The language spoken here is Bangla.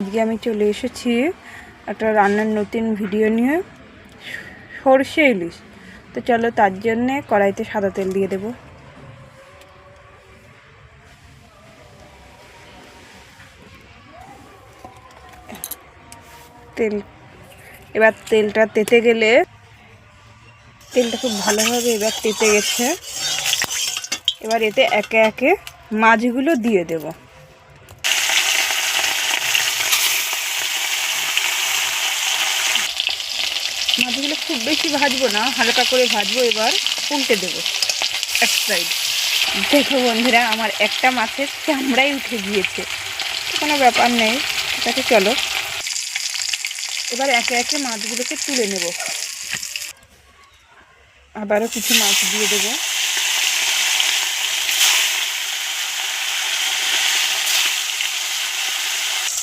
আজকে আমি চলে এসেছি একটা রান্নার নতুন ভিডিও নিয়ে, সরষে ইলিশ। তো চলো, তার জন্যে কড়াইতে সাদা তেল দিয়ে দেব। এবার তেলটা তেতে গেলে, তেলটা খুব ভালোভাবে এবার তেতে গেছে। এবার এতে একে একে মাছগুলো দিয়ে দেব। মাছগুলো খুব বেশি ভাজবো না, হালকা করে ভাজবো। এবার উল্টে দেবো এক সাইড। দেখো বন্ধুরা, আমার একটা মাছের চামড়াই উঠে গিয়েছে। কোনো ব্যাপার নেই, ঠিক আছে। চলো এবার একে একে মাছগুলোকে তুলে নেব। আবারও কিছু মাছ দিয়ে দেবো।